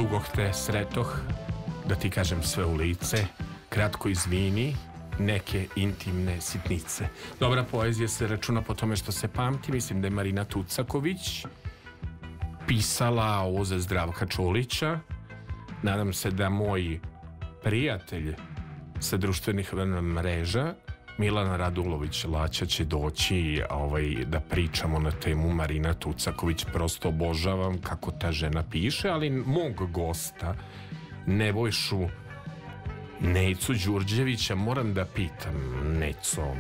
Dugo te sretoh, da ti kažem sve u lice, kratko izvini, neke intimne sitnice. Dobra poezija se računa po tome što se pamti. Mislim da je Marina Tucaković pisala ovo za Zdravka Čolića. Nadam se da moj prijatelj sa društvenih mreža Milana Radulović-Laća će doći da pričamo na temu Marina Tucaković. Prosto obožavam kako ta žena piše, ali mog gosta Nebojšu Necu Đurđevića moram da pitam. Neco,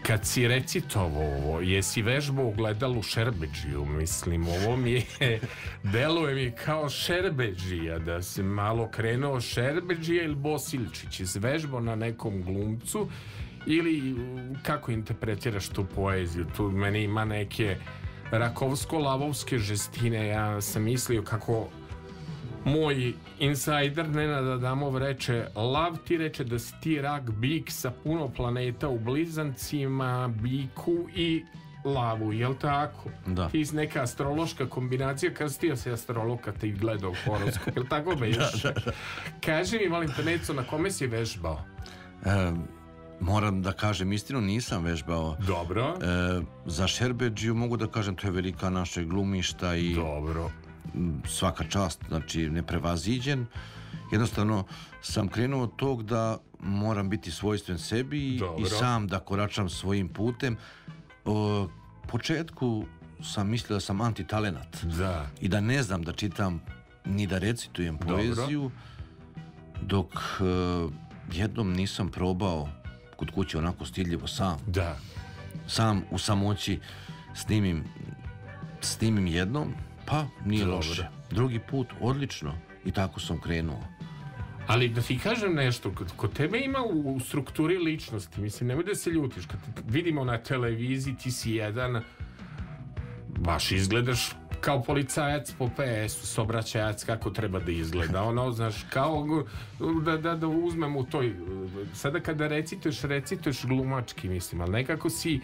kad si recitovao ovo, jesi vežbao u gledalu Šerbedžiju? Mislim, ovo mi je, deluje mi kao Šerbedžija, da si malo krenuo Šerbedžija ili Bosiljčić, izvežbao na nekom glumcu, ili kako interpretiraš tu poeziju? Tu meni ima neke rakovsko-lavovske žestine. Ja sam mislio kako moj insajder Nenad Adamov reče, lav ti reče da si ti rak bik sa puno planeta u blizancima, biku i lavu, jel tako? Da. Ti si neka astrološka kombinacija, kad si ti se astrolog kad ti gledao horoskop, jel tako beš? Da. Kaži mi, molim te, Neco, na kome si vežbao? Moram da kažem istinu, nisam vežbao. Dobro. Za Šerbedžiju mogu da kažem, to je velika naša glumišta i dobro, svaka čast, znači neprevaziđen. Jednostavno sam krenuo od tog da moram biti svojstven sebi i sam da koračam svojim putem. U početku sam mislio da sam antitalenat i da ne znam da čitam ni da recitujem poeziju, dok jednom nisam probao kod kuće onako stidljivo sam u samoći snimim jednom, pa nije loše. Drugi put odlično i tako sam krenuo. Ali da ti kažem nešto, kod tebe ima u strukturi ličnosti, mislim, nemoj da se ljutiš, kad vidimo na televiziji ti si jedan, baš izgledaš kao policajac po PS-u, sobraćajac kako treba da izgleda, ono, znaš, kao da uzmem u toj, sada kada recituješ glumački, mislim, ali nekako si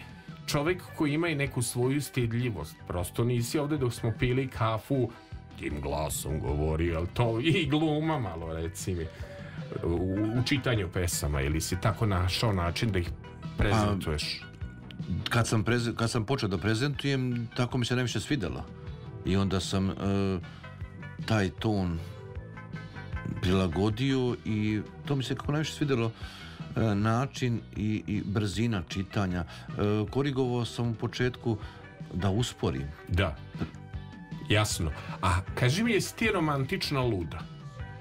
čovjek koji ima i neku svoju stidljivost, prosto nisi ovdje dok smo pili kafu tim glasom govori, ali to i gluma malo, reci mi, u čitanju pesama, ili si tako našao način da ih prezentuješ? Kad sam počeo da prezentujem, tako mi se najviše svidelo i onda sam taj ton prilagodio i to mi se kako najviše svidelo, način i brzina čitanja. Korigovao sam u početku da usporim. Da, jasno. A kaži mi, jesi ti romantično luda?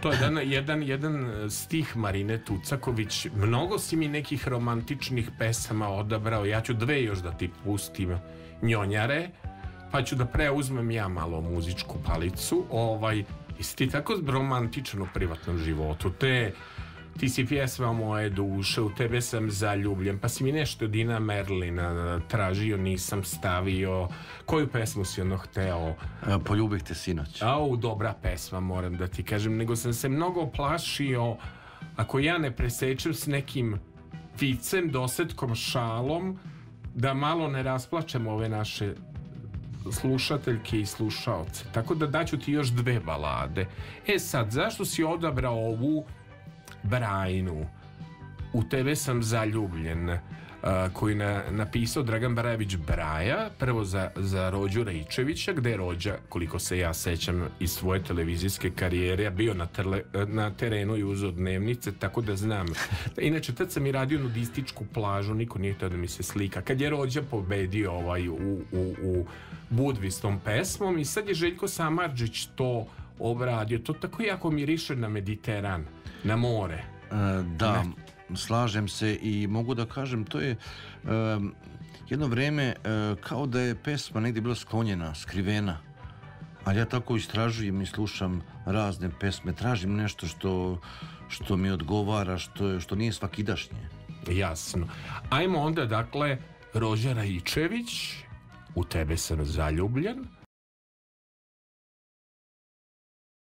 To je jedan stih Marine Tucaković. Mnogo si mi nekih romantičnih pesama odabrao. Ja ću dve još da ti pustim, Njonjare, pa ću da preuzmem ja malo muzičku palicu. Jesi ti tako romantičan u privatnom životu? Ti si pjesma moje duše, u tebe sam zaljubljen, pa si mi nešto Dina Merlina tražio, nisam stavio. Koju pesmu si ono hteo? Poljubih te sinoć. Dobra pesma, moram da ti kažem, nego sam se mnogo plašio, ako ja ne presečem s nekim vicem, dosetkom, šalom, da malo ne rasplačem ove naše slušateljke i slušaoce. Tako da daću ti još dve balade. Sad, zašto si odabrao ovu Brajnu, u tebe sam zaljubljen, koju napisao Dragan Barajević Braja, prvo za Rođu Rejčevića, gde je Rođa, koliko se ja sećam iz svoje televizijske karijere, bio na terenu i uzeo dnevnice, tako da znam. Inače, tad sam i radio nudističku plažu, niko nije htio da mi se slika. Kad je Rođa pobedio u Budvi s tom pesmom, i sad je Željko Samardžić to obradio, to tako jako miriše na Mediteran, na more. Da, slažem se i mogu da kažem, to je jedno vreme kao da je pesma negdje bila sklonjena, skrivena, ali ja tako istražujem i slušam razne pesme, tražim nešto što mi odgovara, što nije svakidašnje. Jasno. Ajmo onda, dakle, Rođa Raičević, u tebe sam zaljubljen.